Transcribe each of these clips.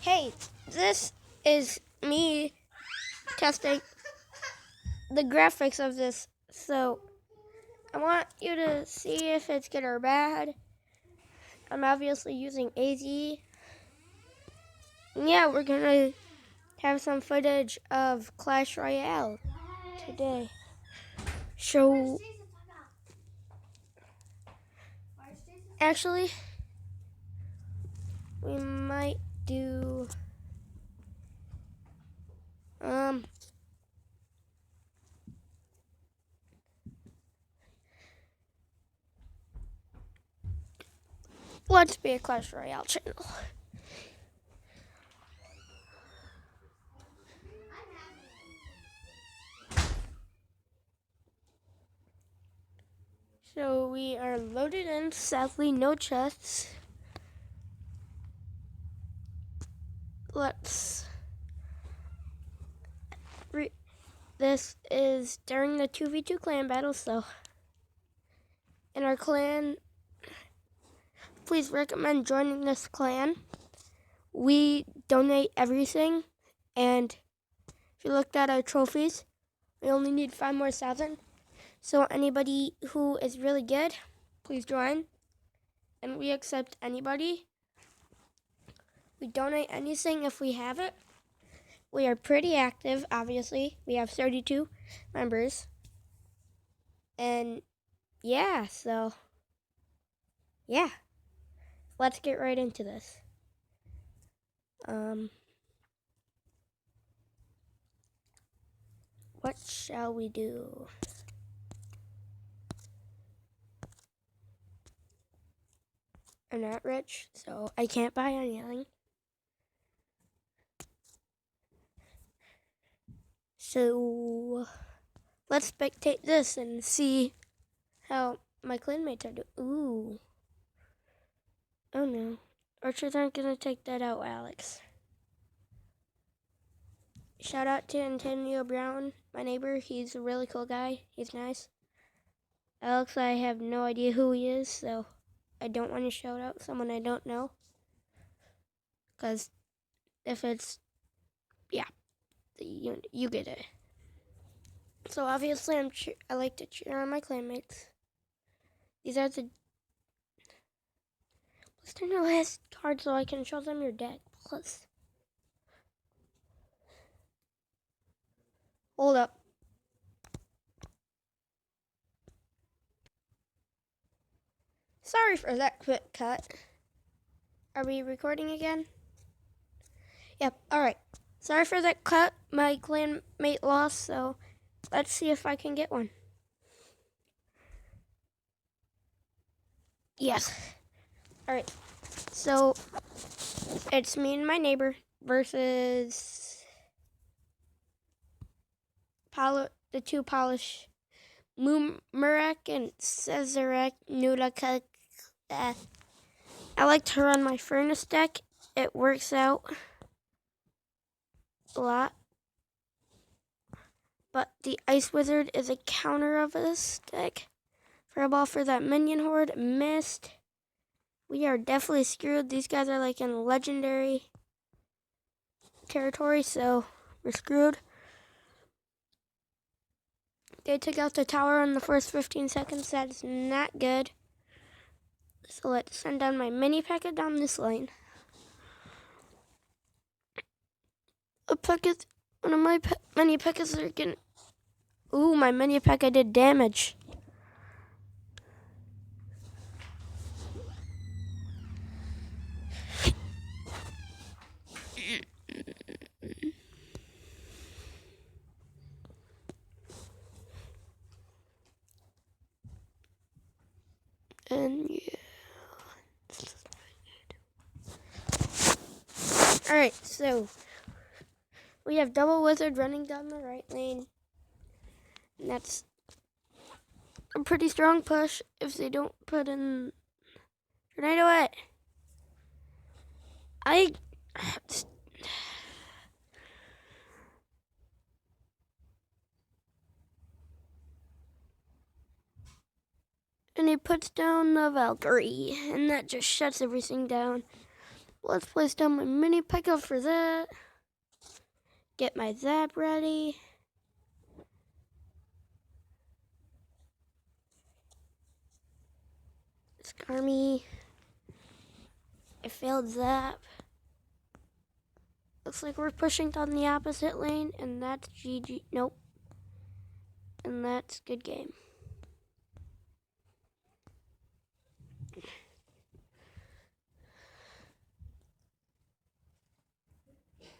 Hey, this is me testing the graphics of this. So I want you to see if it's good or bad. I'm obviously using AZ. And yeah, we're gonna have some footage of Clash Royale today. So actually, we might do let's be a Clash Royale channel. So we are loaded in, sadly no chests. This is during the 2v2 clan battle, so in our clan, please recommend joining this clan. We donate everything, and if you looked at our trophies, we only need 5 more thousand. So anybody who is really good, please join. And we accept anybody. We donate anything if we have it. We are pretty active, obviously. We have 32 members. And yeah, so yeah. Let's get right into this. What shall we do? I'm not rich, so I can't buy anything. So let's spectate this and see how my clanmates are doing. Ooh. Oh no. Archers aren't gonna take that out, Alex. Shout out to Antonio Brown, my neighbor. He's a really cool guy. He's nice. Alex, I have no idea who he is, so I don't want to shout out someone I don't know. Because if it's, yeah, you get it. So obviously I like to cheer on my clanmates. These are the... Let's turn the last card so I can show them your deck. Plus. Hold up. Sorry for that quick cut. Are we recording again? Yep, alright. Sorry for that cut. My clanmate lost, so let's see if I can get one. Yes. Alright. So it's me and my neighbor versus the two Polish Murek and Cezarek Nudaka. I like to run my furnace deck. It works out a lot. But the Ice Wizard is a counter of this deck. Fireball for that minion horde. Missed. We are definitely screwed. These guys are like in legendary territory, so we're screwed. They took out the tower in the first 15 seconds. That is not good. So let's send down my mini P.E.K.K.A down this lane. One of my mini P.E.K.K.As are getting... Ooh, my mini P.E.K.K.A did damage. And yeah. Alright, so we have double wizard running down the right lane. And that's a pretty strong push if they don't put in tornado it. And he puts down the Valkyrie, and that just shuts everything down. Let's place down my mini P.E.K.K.A for that. Get my zap ready. Scar me. I failed zap. Looks like we're pushing down the opposite lane, and that's GG. Nope. And that's good game.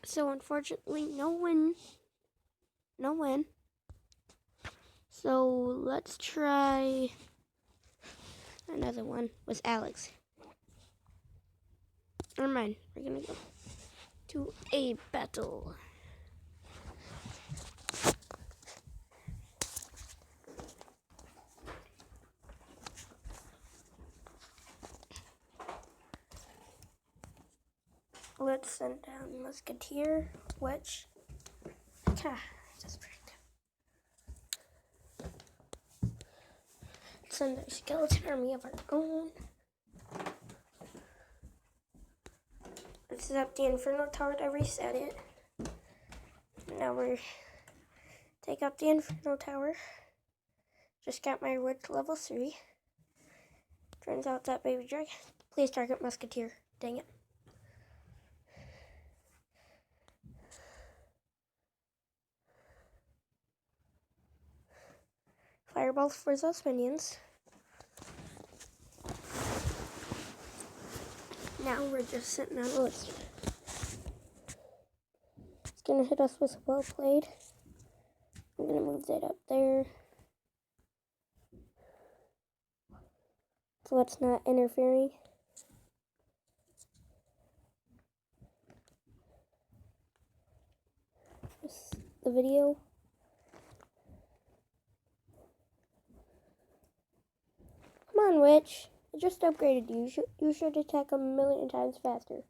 So unfortunately, no win. No win. So let's try another one with Alex. Never mind. We're gonna go to a battle. Let's send down Musketeer, which just send a skeleton army of our own. Let's set up the Inferno Tower to reset it. Now we're take out the Inferno Tower. Just got my witch level 3. Turns out that baby dragon. Please target Musketeer. Dang it. Fireballs for those minions. Now we're just sitting on a list. It's gonna hit us with well played. I'm gonna move that up there, so it's not interfering. Just the video. Come on, witch. I just upgraded you. You should attack a million times faster.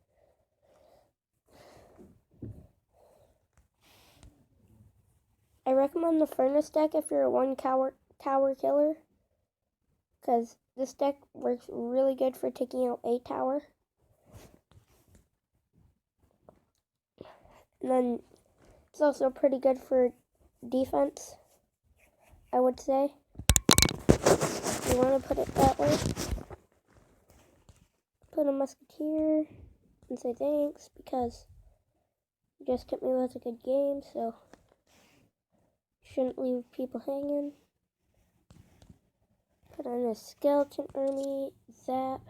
I recommend the Furnace deck if you're a one tower killer, because this deck works really good for taking out a tower. And then it's also pretty good for defense, I would say. You want to put it that way. Put a Musketeer and say thanks, because you just kept me with a good game, so shouldn't leave people hanging. Put on a skeleton army, zap.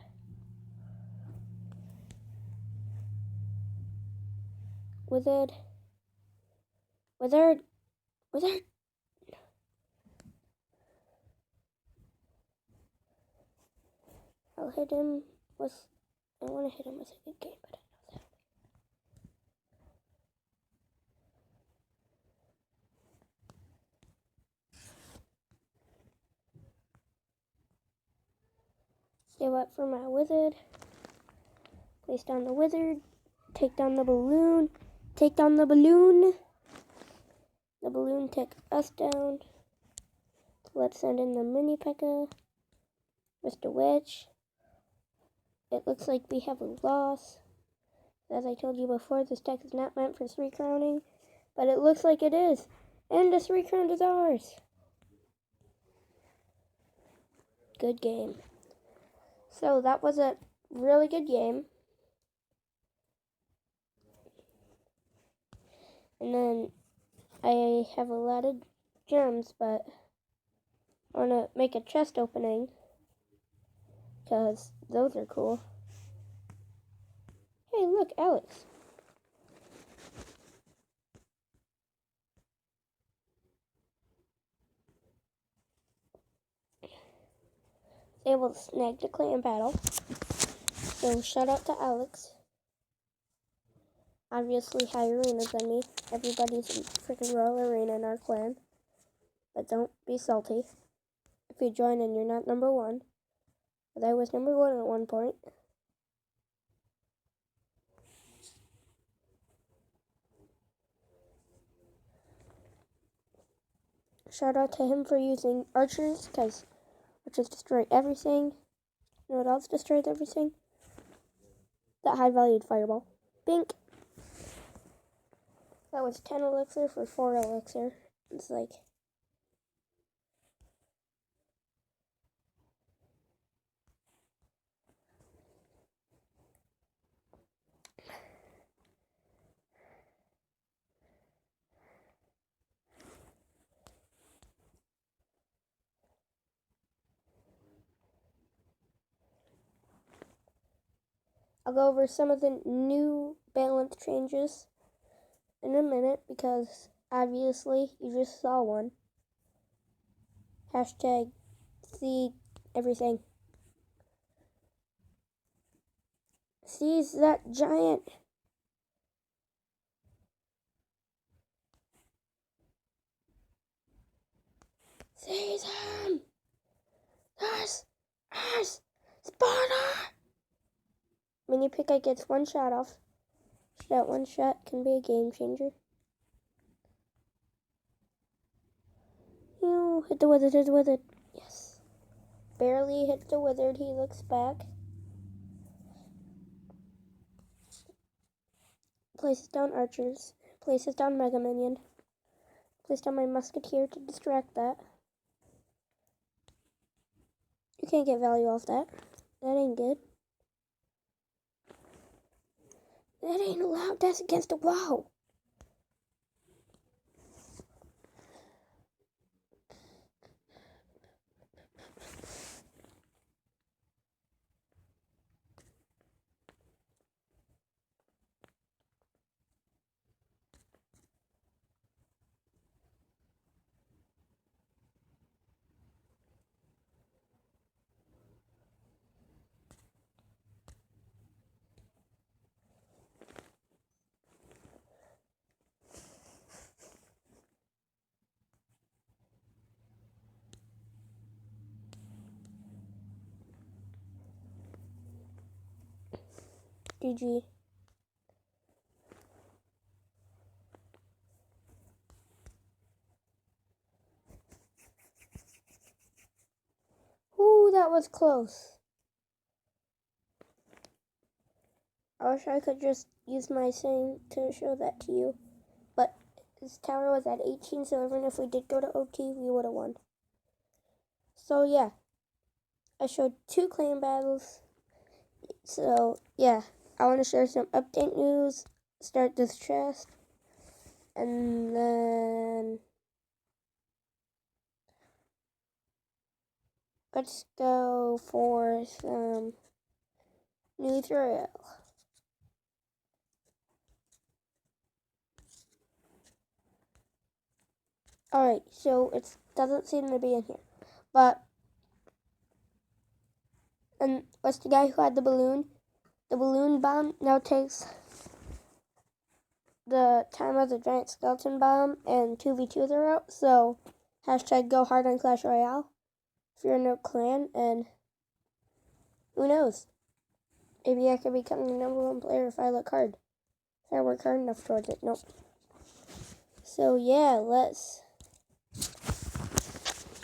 Wizard. I'll hit him with, I want to hit him with a good game, but I know that. Save up for my wizard. Place down the wizard. Take down the balloon. Take down the balloon. The balloon took us down. Let's send in the mini P.E.K.K.A. Mr. Witch. It looks like we have a loss. As I told you before, this deck is not meant for 3 crowning, but it looks like it is. And the 3 crown is ours. Good game. So that was a really good game. And then I have a lot of gems, but I want to make a chest opening, because those are cool. Hey, look, Alex. Able to snag the clan battle. So shout out to Alex. Obviously higher arenas than me. Everybody's in freaking Royal Arena in our clan. But don't be salty if you join and you're not number 1. But I was number 1 at one point. Shout out to him for using archers, because archers destroy everything. You know what else destroys everything? that high valued fireball. Bink. That was 10 elixir for 4 elixir. It's like... I'll go over some of the new balance changes in a minute because obviously you just saw one. Hashtag see everything. Seize that giant. Seize him. Yes. Sparta. Mini Pika gets one shot off. That one shot can be a game changer. Hit the wizard, Yes. Barely hit the wizard, he looks back. Places down archers. Places down Mega Minion. Place down my musketeer to distract that. You can't get value off that. That ain't good. That ain't allowed. That's against the wall. GG. Ooh, that was close. I wish I could just use my thing to show that to you. But his tower was at 18, so even if we did go to OT, we would have won. So yeah, I showed 2 clan battles. So yeah, I want to share some update news, start this chest, and then let's go for some new thrill. Alright, so it doesn't seem to be in here. But, and what's the guy who had the balloon? The balloon bomb now takes the time of the giant skeleton bomb, and 2v2s are out. So, hashtag go hard on Clash Royale if you're in a clan, and who knows? Maybe I could become the #1 player if I look hard. If I work hard enough towards it. Nope. So yeah,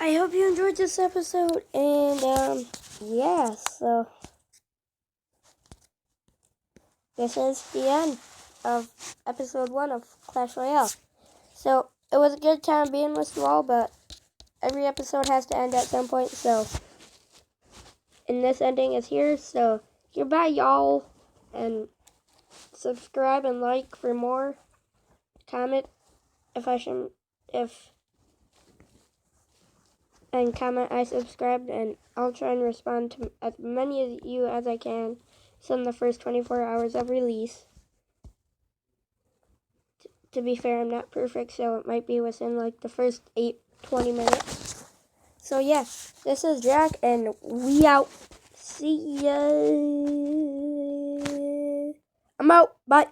I hope you enjoyed this episode, and yeah, so this is the end of episode 1 of Clash Royale. So it was a good time being with you all, but every episode has to end at some point, so, and this ending is here, so goodbye y'all, and subscribe and like for more, comment and comment I subscribed, and I'll try and respond to as many of you as I can in the first 24 hours of release. To be fair, I'm not perfect, so it might be within like the first 20 minutes. So yeah, this is Jack, and we out. See ya. I'm out. Bye.